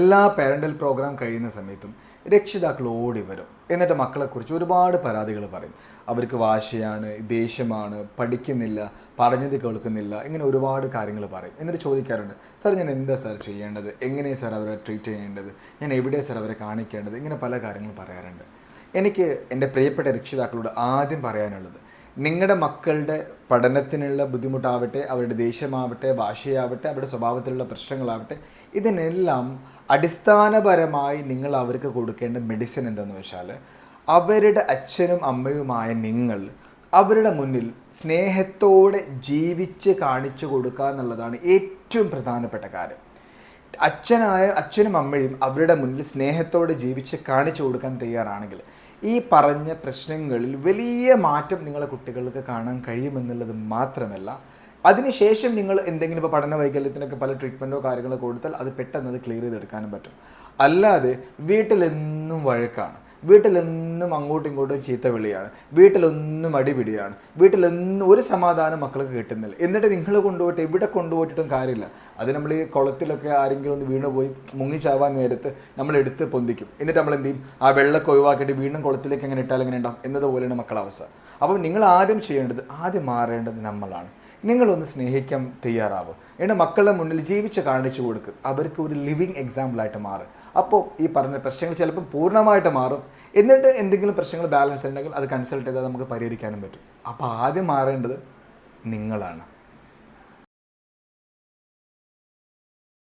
എല്ലാ parental programme കഴിയുന്ന സമയത്തും രക്ഷിതാക്കൾ ഓടി വരും. എന്നിട്ട് മക്കളെക്കുറിച്ച് ഒരുപാട് പരാതികൾ പറയും. അവർക്ക് വാശിയാണ്, ദേഷ്യമാണ്, പഠിക്കുന്നില്ല, പറഞ്ഞത് കേൾക്കുന്നില്ല, ഇങ്ങനെ ഒരുപാട് കാര്യങ്ങൾ പറയും. എന്നിട്ട് ചോദിക്കാറുണ്ട്, സാർ ഞാൻ എന്താ സാർ ചെയ്യേണ്ടത്, എങ്ങനെയാണ് സാർ അവരെ ട്രീറ്റ് ചെയ്യേണ്ടത്, ഞാൻ എവിടെയാണ് സാർ അവരെ കാണിക്കേണ്ടത്, ഇങ്ങനെ പല കാര്യങ്ങളും പറയാറുണ്ട്. എനിക്ക് എൻ്റെ പ്രിയപ്പെട്ട രക്ഷിതാക്കളോട് ആദ്യം പറയാനുള്ളത്, നിങ്ങളുടെ മക്കളുടെ പഠനത്തിനുള്ള ബുദ്ധിമുട്ടാവട്ടെ, അവരുടെ ദേഷ്യമാവട്ടെ, വാശിയാവട്ടെ, അവരുടെ സ്വഭാവത്തിലുള്ള പ്രശ്നങ്ങളാവട്ടെ, ഇതിനെല്ലാം അടിസ്ഥാനപരമായി നിങ്ങൾ അവർക്ക് കൊടുക്കേണ്ട മെഡിസിൻ എന്താണെന്ന് വെച്ചാൽ, അവരുടെ അച്ഛനും അമ്മയുമായ നിങ്ങൾ അവരുടെ മുന്നിൽ സ്നേഹത്തോടെ ജീവിച്ച് കാണിച്ചു കൊടുക്കുക എന്നുള്ളതാണ് ഏറ്റവും പ്രധാനപ്പെട്ട കാര്യം. അച്ഛനും അമ്മയും അവരുടെ മുന്നിൽ സ്നേഹത്തോടെ ജീവിച്ച് കാണിച്ചു കൊടുക്കാൻ തയ്യാറാണെങ്കിൽ ഈ പറഞ്ഞ പ്രശ്നങ്ങളിൽ വലിയ മാറ്റം നിങ്ങളെ കുട്ടികൾക്ക് കാണാൻ കഴിയുമെന്നുള്ളത് മാത്രമല്ല, അതിനുശേഷം നിങ്ങൾ എന്തെങ്കിലും ഇപ്പോൾ പഠന വൈകല്യത്തിനൊക്കെ പല ട്രീറ്റ്മെൻറ്റോ കാര്യങ്ങളോ കൊടുത്താൽ അത് പെട്ടെന്ന് അത് ക്ലിയർ ചെയ്തെടുക്കാനും പറ്റും. അല്ലാതെ വീട്ടിലെന്നും വഴക്കാണ്, വീട്ടിലെന്നും അങ്ങോട്ടും ഇങ്ങോട്ടും ചീത്ത വിളിയാണ്, വീട്ടിലൊന്നും അടിപിടിയാണ്, വീട്ടിലൊന്നും ഒരു സമാധാനം മക്കൾക്ക് കിട്ടുന്നില്ല. എന്നിട്ട് നിങ്ങൾ കൊണ്ടുപോയിട്ട് എവിടെ കൊണ്ടുപോയിട്ടിട്ടും കാര്യമില്ല. അത് നമ്മൾ ഈ കുളത്തിലൊക്കെ ആരെങ്കിലും ഒന്ന് വീണ് പോയി മുങ്ങിച്ചാവാൻ നേരത്ത് നമ്മൾ എടുത്ത് പൊന്തിക്കും. എന്നിട്ട് നമ്മൾ എന്ത് ചെയ്യും, ആ വെള്ളമൊക്കെ ഒഴിവാക്കിയിട്ട് വീണ്ടും കുളത്തിലേക്ക് എങ്ങനെ ഇട്ടാൽ എങ്ങനെ ഉണ്ടാവും എന്നതുപോലെയാണ് മക്കളുടെ അവസ്ഥ. അപ്പം നിങ്ങൾ ആദ്യം ചെയ്യേണ്ടത്, ആദ്യം മാറേണ്ടത് നമ്മളാണ്. നിങ്ങളൊന്ന് സ്നേഹിക്കാൻ തയ്യാറാവും. എൻ്റെ മക്കളുടെ മുന്നിൽ ജീവിച്ച് കാണിച്ചു കൊടുക്കുക, അവർക്ക് ഒരു ലിവിങ് എക്സാമ്പിളായിട്ട് മാറും. അപ്പോൾ ഈ പറഞ്ഞ പ്രശ്നങ്ങൾ ചിലപ്പോൾ പൂർണ്ണമായിട്ട് മാറും. എന്നിട്ട് എന്തെങ്കിലും പ്രശ്നങ്ങൾ ബാലൻസ് ഉണ്ടെങ്കിൽ അത് കൺസൾട്ട് ചെയ്താൽ നമുക്ക് പരിഹരിക്കാനും പറ്റും. അപ്പോൾ ആദ്യം മാറേണ്ടത് നിങ്ങളാണ്.